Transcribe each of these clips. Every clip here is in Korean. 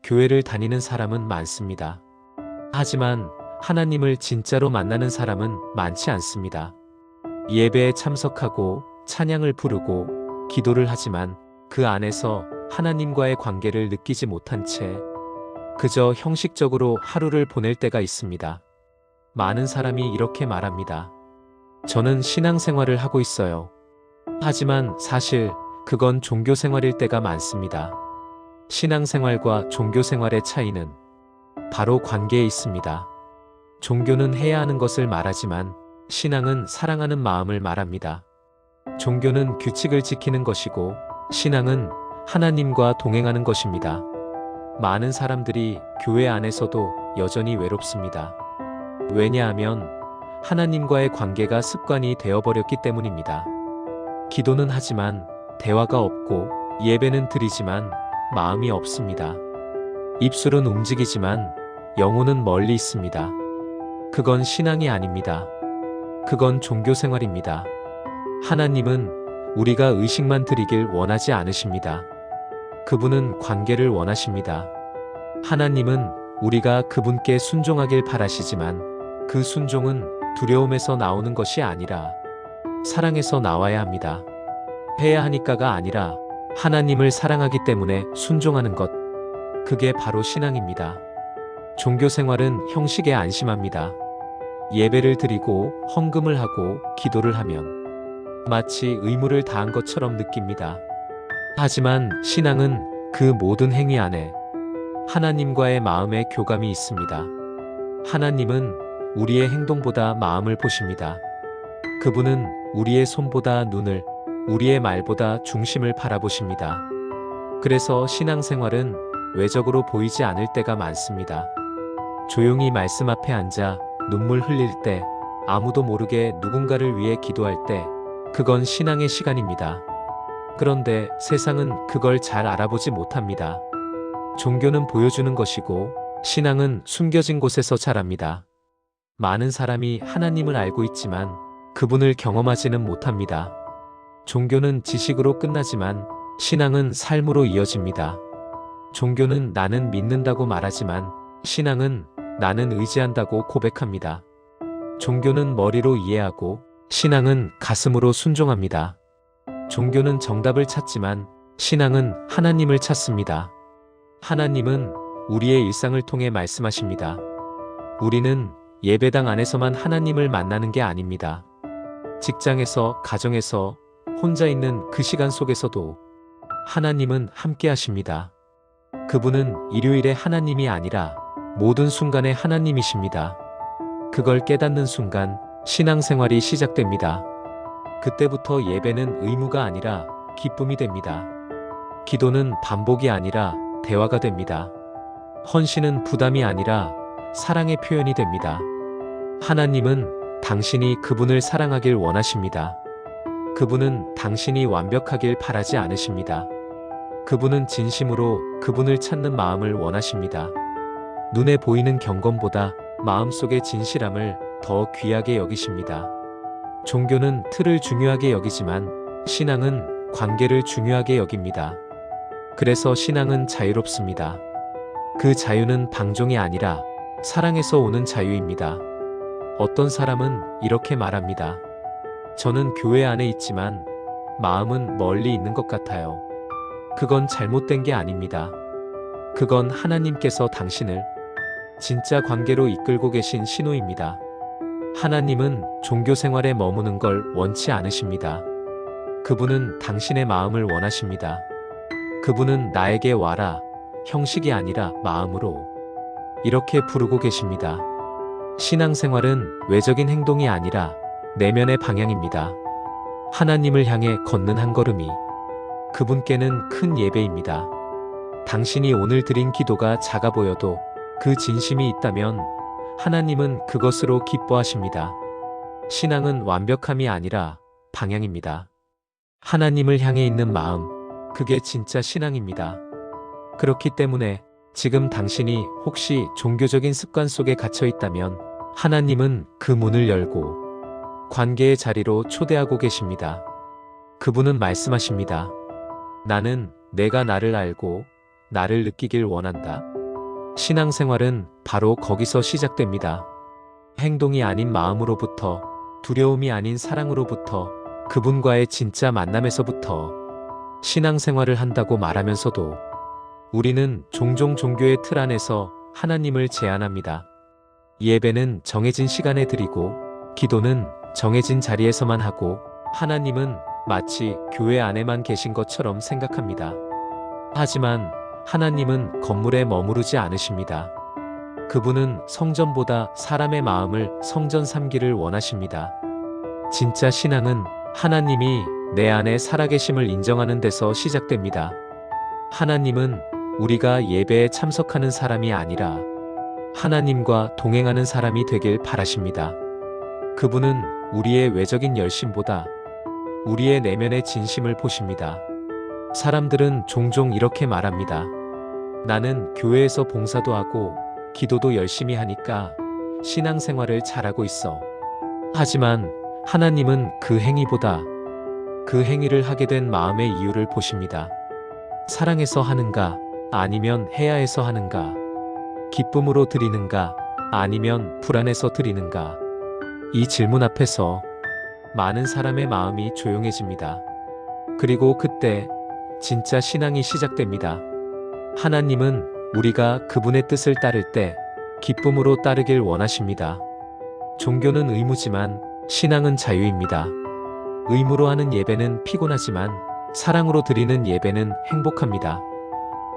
교회를 다니는 사람은 많습니다. 하지만 하나님을 진짜로 만나는 사람은 많지 않습니다. 예배에 참석하고 찬양을 부르고 기도를 하지만 그 안에서 하나님과의 관계를 느끼지 못한 채 그저 형식적으로 하루를 보낼 때가 있습니다. 많은 사람이 이렇게 말합니다. 저는 신앙생활을 하고 있어요. 하지만 사실 그건 종교생활일 때가 많습니다. 신앙생활과 종교생활의 차이는 바로 관계에 있습니다. 종교는 해야 하는 것을 말하지만 신앙은 사랑하는 마음을 말합니다. 종교는 규칙을 지키는 것이고 신앙은 하나님과 동행하는 것입니다. 많은 사람들이 교회 안에서도 여전히 외롭습니다. 왜냐하면 하나님과의 관계가 습관이 되어버렸기 때문입니다. 기도는 하지만 대화가 없고 예배는 드리지만 마음이 없습니다. 입술은 움직이지만 영혼은 멀리 있습니다. 그건 신앙이 아닙니다. 그건 종교생활입니다. 하나님은 우리가 의식만 드리길 원하지 않으십니다. 그분은 관계를 원하십니다. 하나님은 우리가 그분께 순종하길 바라시지만 그 순종은 두려움에서 나오는 것이 아니라 사랑에서 나와야 합니다. 해야 하니까가 아니라 하나님을 사랑하기 때문에 순종하는 것. 그게 바로 신앙입니다. 종교생활은 형식에 안심합니다. 예배를 드리고 헌금을 하고 기도를 하면 마치 의무를 다한 것처럼 느낍니다. 하지만 신앙은 그 모든 행위 안에 하나님과의 마음의 교감이 있습니다. 하나님은 우리의 행동보다 마음을 보십니다. 그분은 우리의 손보다 눈을, 우리의 말보다 중심을 바라보십니다. 그래서 신앙생활은 외적으로 보이지 않을 때가 많습니다. 조용히 말씀 앞에 앉아 눈물 흘릴 때, 아무도 모르게 누군가를 위해 기도할 때, 그건 신앙의 시간입니다. 그런데 세상은 그걸 잘 알아보지 못합니다. 종교는 보여주는 것이고 신앙은 숨겨진 곳에서 자랍니다. 많은 사람이 하나님을 알고 있지만 그분을 경험하지는 못합니다. 종교는 지식으로 끝나지만 신앙은 삶으로 이어집니다. 종교는 나는 믿는다고 말하지만 신앙은 나는 의지한다고 고백합니다. 종교는 머리로 이해하고 신앙은 가슴으로 순종합니다. 종교는 정답을 찾지만 신앙은 하나님을 찾습니다. 하나님은 우리의 일상을 통해 말씀하십니다. 우리는 예배당 안에서만 하나님을 만나는 게 아닙니다. 직장에서, 가정에서, 혼자 있는 그 시간 속에서도 하나님은 함께 하십니다. 그분은 일요일에 하나님이 아니라 모든 순간에 하나님이십니다. 그걸 깨닫는 순간 신앙생활이 시작됩니다. 그때부터 예배는 의무가 아니라 기쁨이 됩니다. 기도는 반복이 아니라 대화가 됩니다. 헌신은 부담이 아니라 사랑의 표현이 됩니다. 하나님은 당신이 그분을 사랑하길 원하십니다. 그분은 당신이 완벽하길 바라지 않으십니다. 그분은 진심으로 그분을 찾는 마음을 원하십니다. 눈에 보이는 경건보다 마음속의 진실함을 더 귀하게 여기십니다. 종교는 틀을 중요하게 여기지만 신앙은 관계를 중요하게 여깁니다. 그래서 신앙은 자유롭습니다. 그 자유는 방종이 아니라 사랑에서 오는 자유입니다. 어떤 사람은 이렇게 말합니다. 저는 교회 안에 있지만 마음은 멀리 있는 것 같아요. 그건 잘못된 게 아닙니다. 그건 하나님께서 당신을 진짜 관계로 이끌고 계신 신호입니다. 하나님은 종교 생활에 머무는 걸 원치 않으십니다. 그분은 당신의 마음을 원하십니다. 그분은 나에게 와라, 형식이 아니라 마음으로 이렇게 부르고 계십니다. 신앙생활은 외적인 행동이 아니라 내면의 방향입니다. 하나님을 향해 걷는 한 걸음이 그분께는 큰 예배입니다. 당신이 오늘 드린 기도가 작아 보여도 그 진심이 있다면 하나님은 그것으로 기뻐하십니다. 신앙은 완벽함이 아니라 방향입니다. 하나님을 향해 있는 마음, 그게 진짜 신앙입니다. 그렇기 때문에 지금 당신이 혹시 종교적인 습관 속에 갇혀 있다면 하나님은 그 문을 열고 관계의 자리로 초대하고 계십니다. 그분은 말씀하십니다. 나는 내가 나를 알고 나를 느끼길 원한다. 신앙생활은 바로 거기서 시작됩니다. 행동이 아닌 마음으로부터, 두려움이 아닌 사랑으로부터, 그분과의 진짜 만남에서부터. 신앙생활을 한다고 말하면서도 우리는 종종 종교의 틀 안에서 하나님을 제한합니다. 예배는 정해진 시간에 드리고, 기도는 정해진 자리에서만 하고, 하나님은 마치 교회 안에만 계신 것처럼 생각합니다. 하지만 하나님은 건물에 머무르지 않으십니다. 그분은 성전보다 사람의 마음을 성전 삼기를 원하십니다. 진짜 신앙은 하나님이 내 안에 살아계심을 인정하는 데서 시작됩니다. 하나님은 우리가 예배에 참석하는 사람이 아니라 하나님과 동행하는 사람이 되길 바라십니다. 그분은 우리의 외적인 열심보다 우리의 내면의 진심을 보십니다. 사람들은 종종 이렇게 말합니다. 나는 교회에서 봉사도 하고 기도도 열심히 하니까 신앙생활을 잘하고 있어. 하지만 하나님은 그 행위보다 그 행위를 하게 된 마음의 이유를 보십니다. 사랑해서 하는가? 아니면 해야 해서 하는가? 기쁨으로 드리는가? 아니면 불안해서 드리는가? 이 질문 앞에서 많은 사람의 마음이 조용해집니다. 그리고 그때 진짜 신앙이 시작됩니다. 하나님은 우리가 그분의 뜻을 따를 때 기쁨으로 따르길 원하십니다. 종교는 의무지만 신앙은 자유입니다. 의무로 하는 예배는 피곤하지만 사랑으로 드리는 예배는 행복합니다.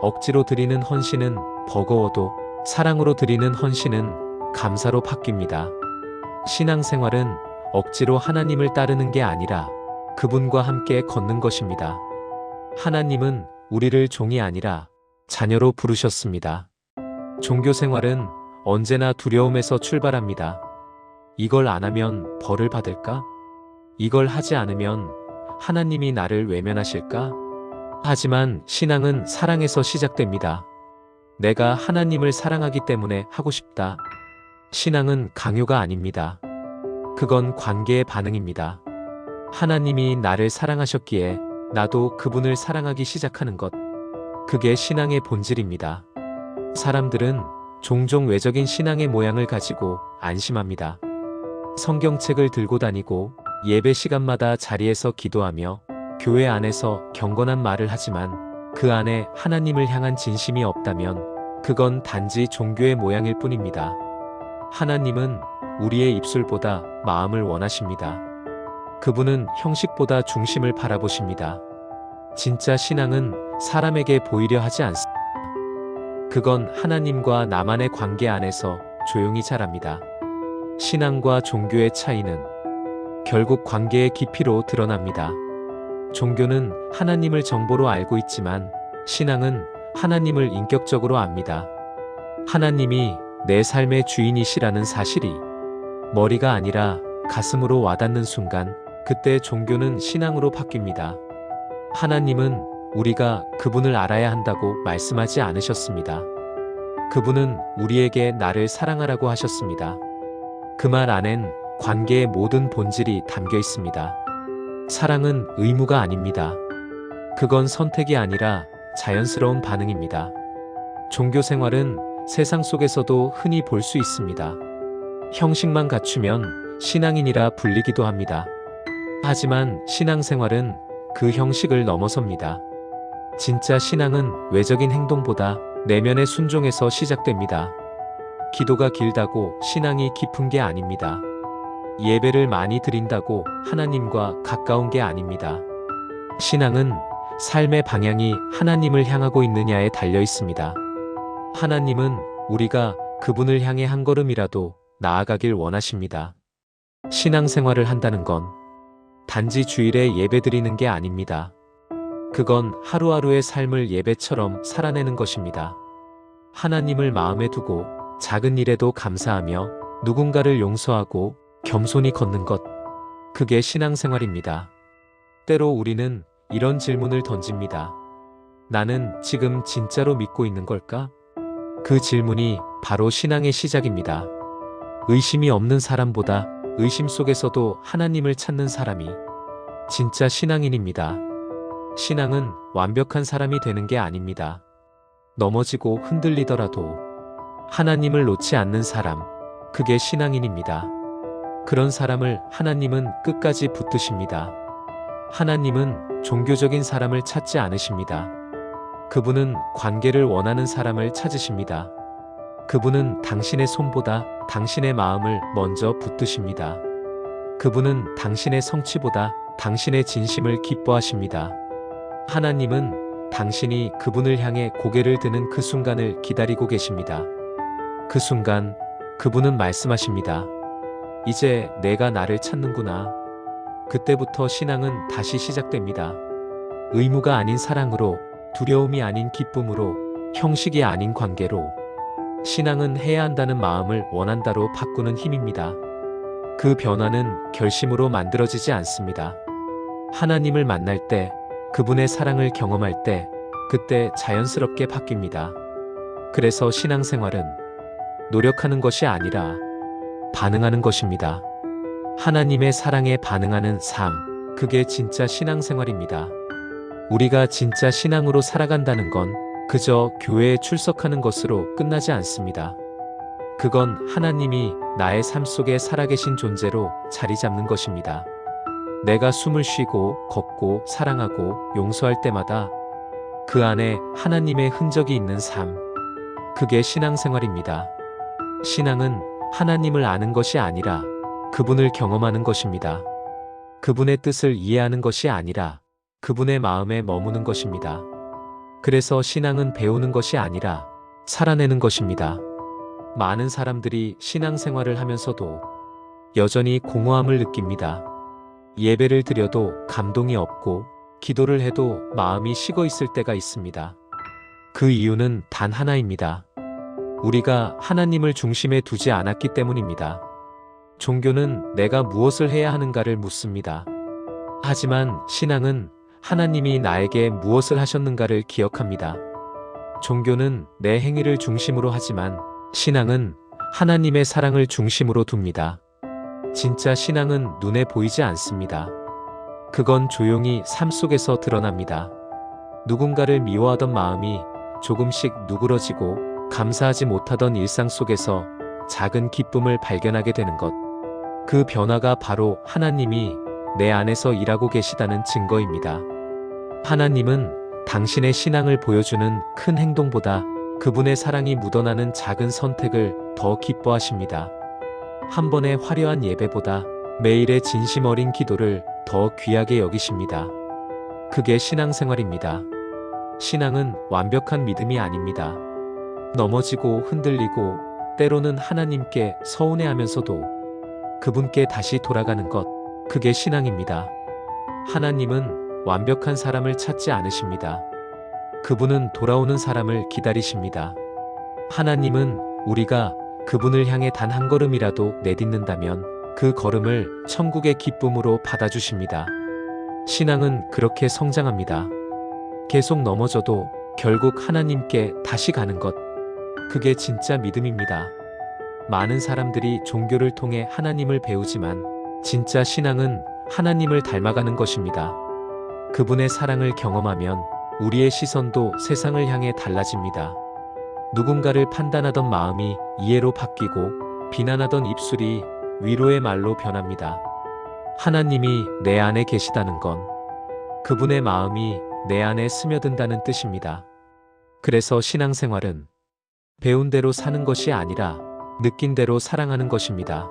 억지로 드리는 헌신은 버거워도 사랑으로 드리는 헌신은 감사로 바뀝니다. 신앙생활은 억지로 하나님을 따르는 게 아니라 그분과 함께 걷는 것입니다. 하나님은 우리를 종이 아니라 자녀로 부르셨습니다. 종교생활은 언제나 두려움에서 출발합니다. 이걸 안 하면 벌을 받을까? 이걸 하지 않으면 하나님이 나를 외면하실까? 하지만 신앙은 사랑에서 시작됩니다. 내가 하나님을 사랑하기 때문에 하고 싶다. 신앙은 강요가 아닙니다. 그건 관계의 반응입니다. 하나님이 나를 사랑하셨기에 나도 그분을 사랑하기 시작하는 것. 그게 신앙의 본질입니다. 사람들은 종종 외적인 신앙의 모양을 가지고 안심합니다. 성경책을 들고 다니고 예배 시간마다 자리에서 기도하며 교회 안에서 경건한 말을 하지만 그 안에 하나님을 향한 진심이 없다면 그건 단지 종교의 모양일 뿐입니다. 하나님은 우리의 입술보다 마음을 원하십니다. 그분은 형식보다 중심을 바라보십니다. 진짜 신앙은 사람에게 보이려 하지 않습니다. 그건 하나님과 나만의 관계 안에서 조용히 자랍니다. 신앙과 종교의 차이는 결국 관계의 깊이로 드러납니다. 종교는 하나님을 정보로 알고 있지만 신앙은 하나님을 인격적으로 압니다. 하나님이 내 삶의 주인이시라는 사실이 머리가 아니라 가슴으로 와닿는 순간 그때 종교는 신앙으로 바뀝니다. 하나님은 우리가 그분을 알아야 한다고 말씀하지 않으셨습니다. 그분은 우리에게 나를 사랑하라고 하셨습니다. 그 말 안엔 관계의 모든 본질이 담겨 있습니다. 사랑은 의무가 아닙니다. 그건 선택이 아니라 자연스러운 반응입니다. 종교 생활은 세상 속에서도 흔히 볼 수 있습니다. 형식만 갖추면 신앙인이라 불리기도 합니다. 하지만 신앙생활은 그 형식을 넘어섭니다. 진짜 신앙은 외적인 행동보다 내면의 순종에서 시작됩니다. 기도가 길다고 신앙이 깊은 게 아닙니다. 예배를 많이 드린다고 하나님과 가까운 게 아닙니다. 신앙은 삶의 방향이 하나님을 향하고 있느냐에 달려 있습니다. 하나님은 우리가 그분을 향해 한 걸음이라도 나아가길 원하십니다. 신앙생활을 한다는 건 단지 주일에 예배드리는 게 아닙니다. 그건 하루하루의 삶을 예배처럼 살아내는 것입니다. 하나님을 마음에 두고 작은 일에도 감사하며 누군가를 용서하고 겸손히 걷는 것. 그게 신앙생활입니다. 때로 우리는 이런 질문을 던집니다. 나는 지금 진짜로 믿고 있는 걸까? 그 질문이 바로 신앙의 시작입니다. 의심이 없는 사람보다 의심 속에서도 하나님을 찾는 사람이 진짜 신앙인입니다. 신앙은 완벽한 사람이 되는 게 아닙니다. 넘어지고 흔들리더라도 하나님을 놓지 않는 사람, 그게 신앙인입니다. 그런 사람을 하나님은 끝까지 붙드십니다. 하나님은 종교적인 사람을 찾지 않으십니다. 그분은 관계를 원하는 사람을 찾으십니다. 그분은 당신의 손보다 당신의 마음을 먼저 붙드십니다. 그분은 당신의 성취보다 당신의 진심을 기뻐하십니다. 하나님은 당신이 그분을 향해 고개를 드는 그 순간을 기다리고 계십니다. 그 순간 그분은 말씀하십니다. 이제 내가 나를 찾는구나. 그때부터 신앙은 다시 시작됩니다. 의무가 아닌 사랑으로, 두려움이 아닌 기쁨으로, 형식이 아닌 관계로. 신앙은 해야 한다는 마음을 원한다로 바꾸는 힘입니다. 그 변화는 결심으로 만들어지지 않습니다. 하나님을 만날 때, 그분의 사랑을 경험할 때, 그때 자연스럽게 바뀝니다. 그래서 신앙생활은 노력하는 것이 아니라 반응하는 것입니다. 하나님의 사랑에 반응하는 삶, 그게 진짜 신앙생활입니다. 우리가 진짜 신앙으로 살아간다는 건 그저 교회에 출석하는 것으로 끝나지 않습니다. 그건 하나님이 나의 삶 속에 살아계신 존재로 자리 잡는 것입니다. 내가 숨을 쉬고 걷고 사랑하고 용서할 때마다 그 안에 하나님의 흔적이 있는 삶, 그게 신앙생활입니다. 신앙은 하나님을 아는 것이 아니라 그분을 경험하는 것입니다. 그분의 뜻을 이해하는 것이 아니라 그분의 마음에 머무는 것입니다. 그래서 신앙은 배우는 것이 아니라 살아내는 것입니다. 많은 사람들이 신앙생활을 하면서도 여전히 공허함을 느낍니다. 예배를 드려도 감동이 없고 기도를 해도 마음이 식어 있을 때가 있습니다. 그 이유는 단 하나입니다. 우리가 하나님을 중심에 두지 않았기 때문입니다. 종교는 내가 무엇을 해야 하는가를 묻습니다. 하지만 신앙은 하나님이 나에게 무엇을 하셨는가를 기억합니다. 종교는 내 행위를 중심으로 하지만 신앙은 하나님의 사랑을 중심으로 둡니다. 진짜 신앙은 눈에 보이지 않습니다. 그건 조용히 삶 속에서 드러납니다. 누군가를 미워하던 마음이 조금씩 누그러지고 감사하지 못하던 일상 속에서 작은 기쁨을 발견하게 되는 것. 그 변화가 바로 하나님이 내 안에서 일하고 계시다는 증거입니다. 하나님은 당신의 신앙을 보여주는 큰 행동보다 그분의 사랑이 묻어나는 작은 선택을 더 기뻐하십니다. 한 번의 화려한 예배보다 매일의 진심 어린 기도를 더 귀하게 여기십니다. 그게 신앙생활입니다. 신앙은 완벽한 믿음이 아닙니다. 넘어지고 흔들리고 때로는 하나님께 서운해하면서도 그분께 다시 돌아가는 것, 그게 신앙입니다. 하나님은 완벽한 사람을 찾지 않으십니다. 그분은 돌아오는 사람을 기다리십니다. 하나님은 우리가 그분을 향해 단 한 걸음이라도 내딛는다면 그 걸음을 천국의 기쁨으로 받아주십니다. 신앙은 그렇게 성장합니다. 계속 넘어져도 결국 하나님께 다시 가는 것. 그게 진짜 믿음입니다. 많은 사람들이 종교를 통해 하나님을 배우지만 진짜 신앙은 하나님을 닮아가는 것입니다. 그분의 사랑을 경험하면 우리의 시선도 세상을 향해 달라집니다. 누군가를 판단하던 마음이 이해로 바뀌고 비난하던 입술이 위로의 말로 변합니다. 하나님이 내 안에 계시다는 건 그분의 마음이 내 안에 스며든다는 뜻입니다. 그래서 신앙생활은 배운 대로 사는 것이 아니라 느낀 대로 사랑하는 것입니다.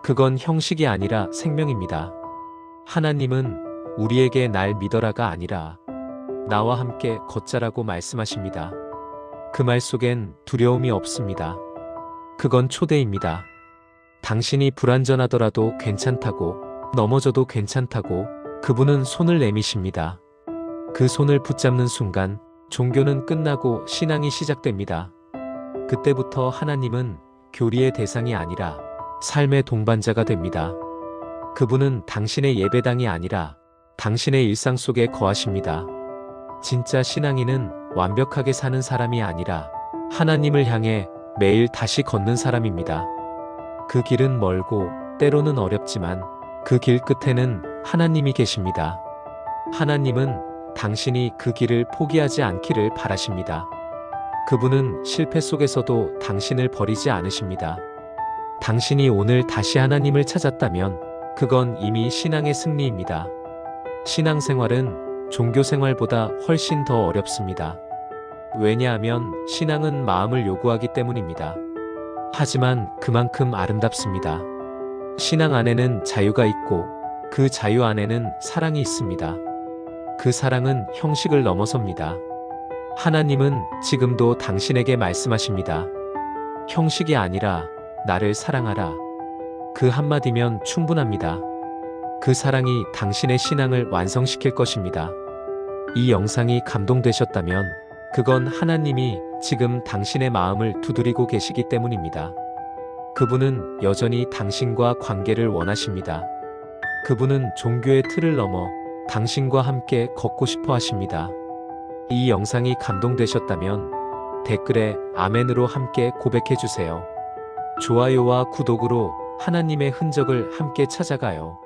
그건 형식이 아니라 생명입니다. 하나님은 우리에게 날 믿어라가 아니라 나와 함께 걷자라고 말씀하십니다. 그 말 속엔 두려움이 없습니다. 그건 초대입니다. 당신이 불완전하더라도 괜찮다고, 넘어져도 괜찮다고 그분은 손을 내미십니다. 그 손을 붙잡는 순간 종교는 끝나고 신앙이 시작됩니다. 그때부터 하나님은 교리의 대상이 아니라 삶의 동반자가 됩니다. 그분은 당신의 예배당이 아니라 당신의 일상 속에 거하십니다. 진짜 신앙인은 완벽하게 사는 사람이 아니라 하나님을 향해 매일 다시 걷는 사람입니다. 그 길은 멀고 때로는 어렵지만 그 길 끝에는 하나님이 계십니다. 하나님은 당신이 그 길을 포기하지 않기를 바라십니다. 그분은 실패 속에서도 당신을 버리지 않으십니다. 당신이 오늘 다시 하나님을 찾았다면 그건 이미 신앙의 승리입니다. 신앙생활은 종교생활보다 훨씬 더 어렵습니다. 왜냐하면 신앙은 마음을 요구하기 때문입니다. 하지만 그만큼 아름답습니다. 신앙 안에는 자유가 있고 그 자유 안에는 사랑이 있습니다. 그 사랑은 형식을 넘어섭니다. 하나님은 지금도 당신에게 말씀하십니다. 형식이 아니라 나를 사랑하라. 그 한마디면 충분합니다. 그 사랑이 당신의 신앙을 완성시킬 것입니다. 이 영상이 감동되셨다면 그건 하나님이 지금 당신의 마음을 두드리고 계시기 때문입니다. 그분은 여전히 당신과 관계를 원하십니다. 그분은 종교의 틀을 넘어 당신과 함께 걷고 싶어 하십니다. 이 영상이 감동되셨다면 댓글에 아멘으로 함께 고백해 주세요. 좋아요와 구독으로 하나님의 흔적을 함께 찾아가요.